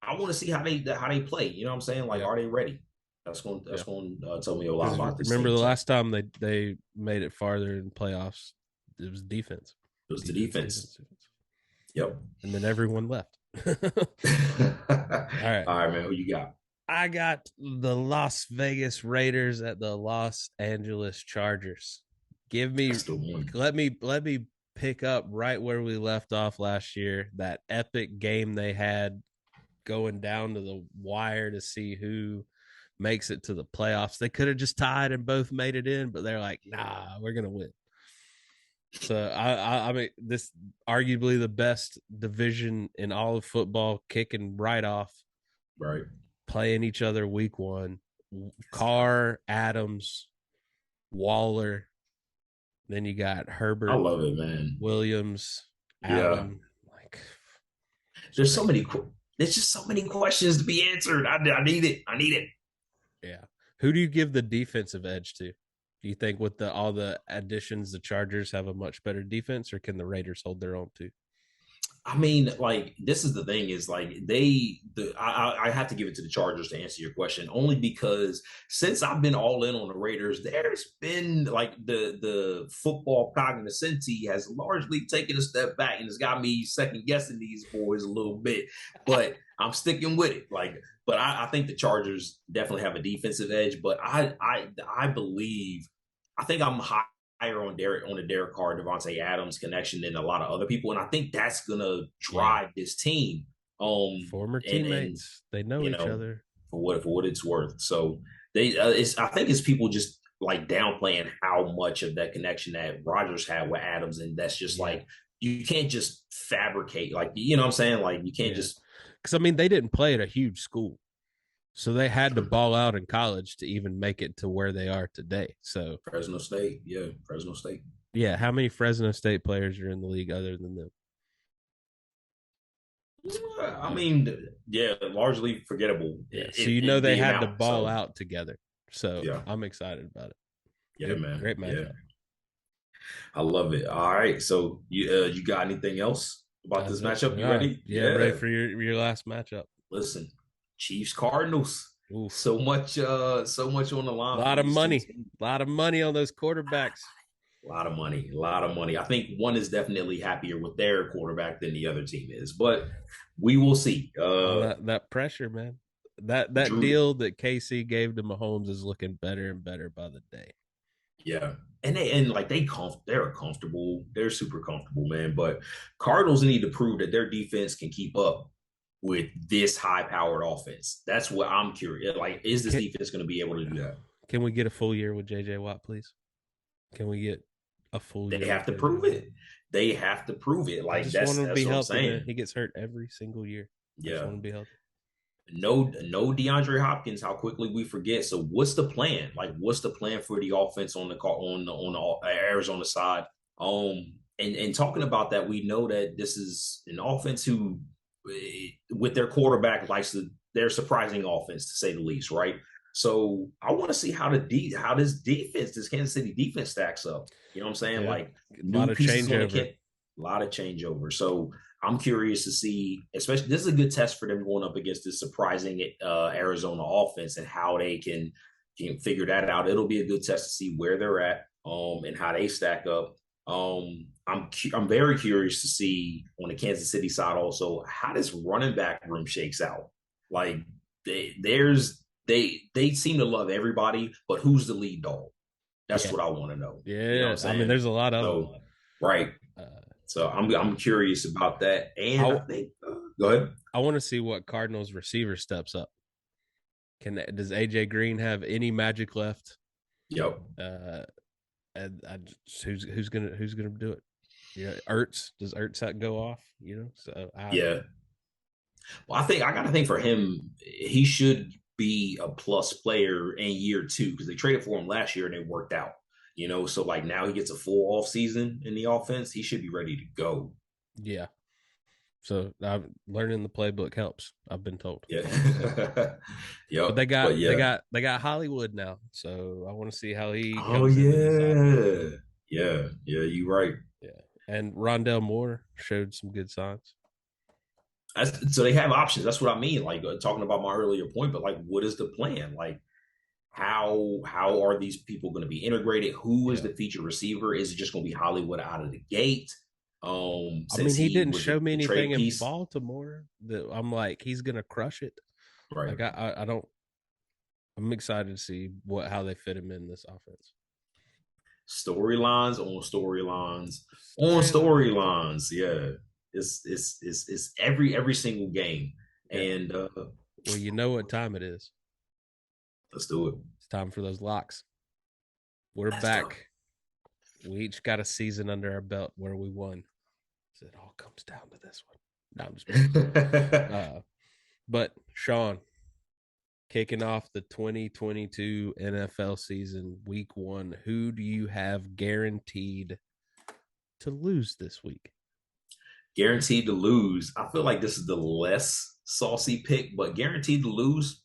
I want to see how they play. You know what I'm saying? Like, are they ready? That's going to tell me a lot about this. Remember the last time they made it farther in playoffs, it was defense. It was the defense. Yep. And then everyone left. All right, man. Who you got? I got the Las Vegas Raiders at the Los Angeles Chargers. Let me pick up right where we left off last year. That epic game they had, going down to the wire to see who makes it to the playoffs. They could have just tied and both made it in, but they're like, nah, we're gonna win. So I mean, this arguably the best division in all of football, kicking right off. Right. Playing each other week 1. Carr, Adams, Waller. Then you got Herbert. I love it, man. Williams, Allen. Like, there's just so many questions to be answered. I need it. Yeah. Who do you give the defensive edge to? Do you think with all the additions, the Chargers have a much better defense, or can the Raiders hold their own too? I mean, like, this is the thing is, like, I have to give it to the Chargers to answer your question, only because since I've been all in on the Raiders, there's been like the football cognoscenti has largely taken a step back, and it's got me second guessing these boys a little bit, but I'm sticking with it. Like, but I think the Chargers definitely have a defensive edge, but I believe, I think I'm higher on the Derek Carr, Devontae Adams connection than a lot of other people, and I think that's gonna drive this team. Former teammates, they know each other for what it's worth. So I think it's people just like downplaying how much of that connection that Rodgers had with Adams, and that's just like, you can't just fabricate, like, you know what I'm saying? Like, you can't just, because I mean, they didn't play at a huge school, so they had to ball out in college to even make it to where they are today. So Fresno State. Yeah, how many Fresno State players are in the league other than them? I mean, yeah, largely forgettable Yeah, so you know in they the had to amount. ball So out together. So yeah, I'm excited about it. yeah, man, Great yeah, matchup. I love it. All right, so you got anything else about That's this it. matchup? You Yeah, ready? yeah, I'm ready Yeah. for your last matchup. Listen, Chiefs Cardinals. Oof, So much on the a line for lot of these two money, teams. a lot of money on those quarterbacks. A lot of money, a lot of money. I think one is definitely happier with their quarterback than the other team is, but we will see. On that pressure, man. That Drew, deal that KC gave to Mahomes is looking better and better by the day. yeah, and like they're comfortable, they're super comfortable, man. But Cardinals need to prove that their defense can keep up with this high-powered offense. That's what I'm curious. Like, is this Can, defense going to be able to do that? can we get a full year with JJ Watt, please? Can we get a full They year with have to JJ prove Watt? it. They have to prove it. I Like just want that's him to be that's what I'm healthy, man. saying. He gets hurt every single year. I just Yeah. want him to be healthy. No DeAndre Hopkins. How quickly we forget. So what's the plan? Like, what's the plan for the offense on the Arizona side? And talking about that, we know that this is an offense who, with their quarterback, they're surprising offense to say the least, right? So I want to see how this Kansas City defense stacks up. You know what I'm saying? Yeah, Like a new lot of pieces on the changeover. kit, a lot of changeover. So I'm curious to see, especially this is a good test for them going up against this surprising Arizona offense and how they can figure that out. It'll be a good test to see where they're at and how they stack up. I'm very curious to see on the Kansas City side also how this running back room shakes out. Like they seem to love everybody, but who's the lead dog? That's Yeah, what I want to know. You know what yeah. I'm I mean, saying? there's a lot of them. So right. Uh, So I'm curious about that. And I I think go ahead. I want to see what Cardinals receiver steps up. Does AJ Green have any magic left? Yep. And who's gonna do it? Yeah, Ertz. Does Ertz go off? So I don't Yeah. know. Well, I gotta think for him, he should be a plus player in year two because they traded for him last year and it worked out. So like now he gets a full off season in the offense. He should be ready to go. Yeah. So I'm learning the playbook helps. I've been told. Yeah. But Yep. they But got they yeah. got they got Hollywood now, so I want to see how he Oh comes into this offense. yeah. Yeah. Yeah. You right. Yeah, and Rondell Moore showed some good signs. So they have options. That's what I mean. Like talking about my earlier point, but like, what is the plan? Like, how are these people going to be integrated? Who is Yeah, the feature receiver? Is it just going to be Hollywood out of the gate? I Since mean he he didn't was show me the anything trade in piece, Baltimore that I'm like he's gonna crush it. right? Like I don't. I'm excited to see how they fit him in this offense. Storylines on storylines on Storyline. storylines. Yeah, it's every single game, Yeah. and Well, you know what time it is. let's do it. It's time for those locks. We're Let's do back. We each got a season under our belt where we won. So it all comes down to this one. No, I'm just but Shawn, kicking off the 2022 NFL season, week 1, who do you have guaranteed to lose this week? Guaranteed to lose. I feel like this is the less saucy pick, but guaranteed to lose.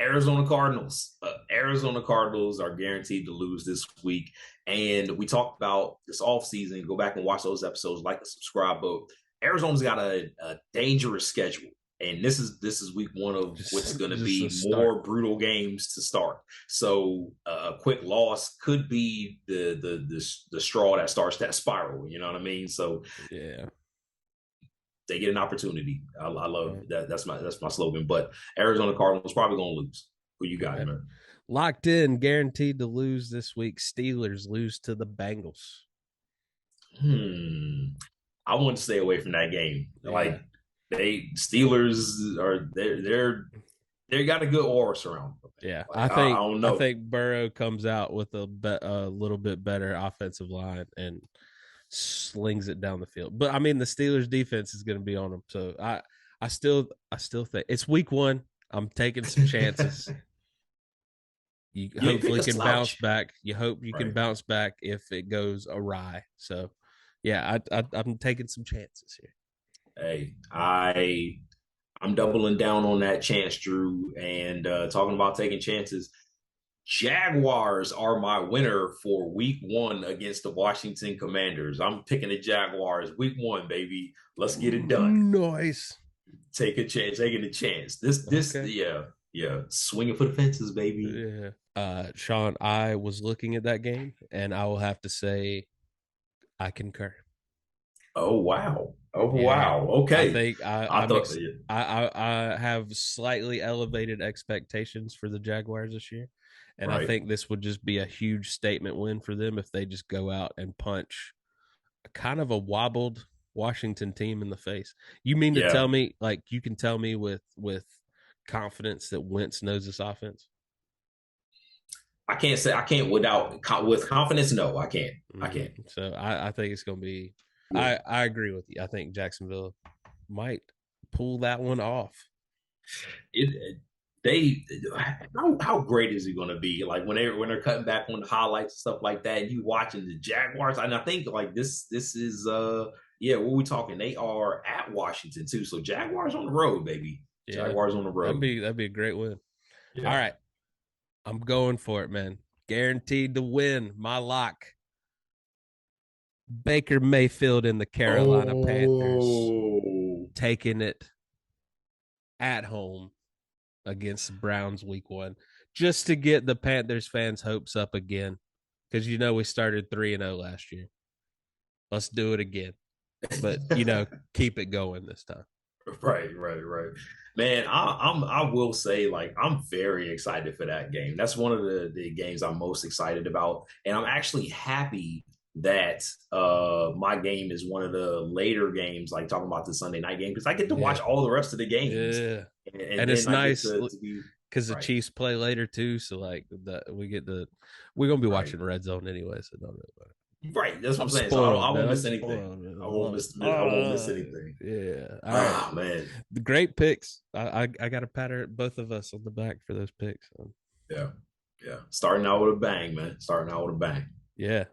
Arizona Cardinals. Arizona Cardinals are guaranteed to lose this week. And we talked about this offseason. Go back and watch those episodes, like and subscribe. But Arizona's got a dangerous schedule. And this is week 1 of what's going to be more brutal games to start. So a quick loss could be the straw that starts that spiral. You know what I mean? So yeah, they get an opportunity. I love that. That's my slogan. But Arizona Cardinals probably gonna lose. Who you got, man? Locked in, guaranteed to lose this week. Steelers lose to the Bengals. I want to stay away from that game. Yeah. Like Steelers are they got a good aura surround them. Yeah, like, I don't know. I think Burrow comes out with a little bit better offensive line and slings it down the field. But I mean, the Steelers defense is going to be on them. So I still think it's week 1. I'm taking some chances. You You ain't hopefully pick a can bounce slouch. back. You hope you can Right. bounce back if it goes awry. So, yeah, I'm taking some chances here. Hey, I'm doubling down on that chance, Drew, and talking about taking chances. Jaguars are my winner for week 1 against the Washington Commanders. I'm picking the Jaguars week 1, baby. Let's get it done. Nice. Take a chance, taking a chance. This, Okay. yeah. Swinging for the fences, baby. Yeah. Shawn, I was looking at that game, and I will have to say I concur. Oh wow. Oh Yeah. wow. I Okay. think I I'm thought ex- I have slightly elevated expectations for the Jaguars this year. And I right. think this would just be a huge statement win for them if they just go out and punch kind of a wobbled Washington team in the face. You mean to Yeah. tell me, like, you can tell me with confidence that Wentz knows this offense? I can't with confidence. No, I can't. I can't. So I think it's going to be. Yeah. I agree with you. I think Jacksonville might pull that one off. It they how great is it going to be? Like when they're cutting back on the highlights and stuff like that, and you watching the Jaguars, and I think like this is yeah, what we talking? They are at Washington too, so Jaguars on the road, baby. Yeah, Jaguars on the road. that'd be a great win. Yeah. All right, I'm going for it, man. Guaranteed to win. My lock. Baker Mayfield and the Carolina Panthers taking it at home against the Browns week 1 just to get the Panthers fans' hopes up again because we started 3-0 last year. Let's do it again. But keep it going this time. Right. Man, I will say like I'm very excited for that game. That's one of the games I'm most excited about. And I'm actually happy that my game is one of the later games, like talking about the Sunday night game, because I get to watch all the rest of the games. Yeah. And it's then I nice get to be because the right. Chiefs play later too. So like we're gonna be watching Red Zone anyway, so don't really matter. Right, that's what I'm saying. Spoiled, so I won't man. miss anything. I won't miss anything. Yeah. All right. Man. The great picks. I got to pat both of us on the back for those picks. Yeah. Starting out with a bang, man. Starting out with a bang. Yeah.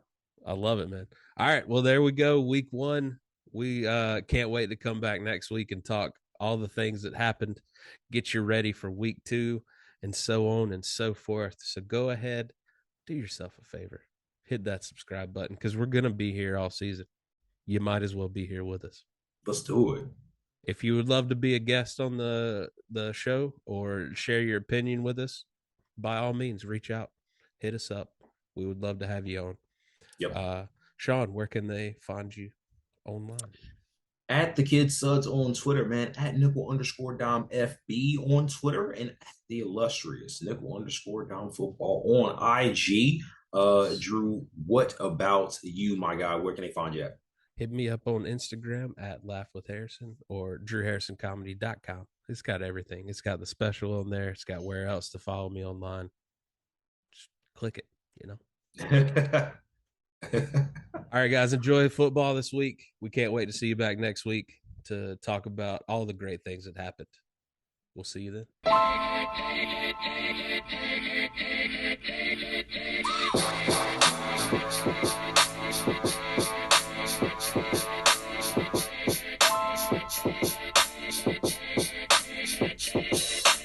I love it, man. All right. Well, there we go. Week 1. We can't wait to come back next week and talk all the things that happened. Get you ready for week 2 and so on and so forth. So go ahead, do yourself a favor. Hit that subscribe button because we're going to be here all season. You might as well be here with us. Let's do it. If you would love to be a guest on the show or share your opinion with us, by all means, reach out. Hit us up. We would love to have you on. Yep. Shawn, where can they find you online? At the Kid Suds on Twitter, man. At nickel_dom FB on Twitter, and at the illustrious nickel_dom football on IG. Drew, what about you, my guy? Where can they find you at? Hit me up on Instagram at Laugh with Harrison or DrewHarrisonComedy.com. It's got everything. It's got the special on there. It's got where else to follow me online. Just click it, All right, guys, enjoy football this week. We can't wait to see you back next week to talk about all the great things that happened. We'll see you then.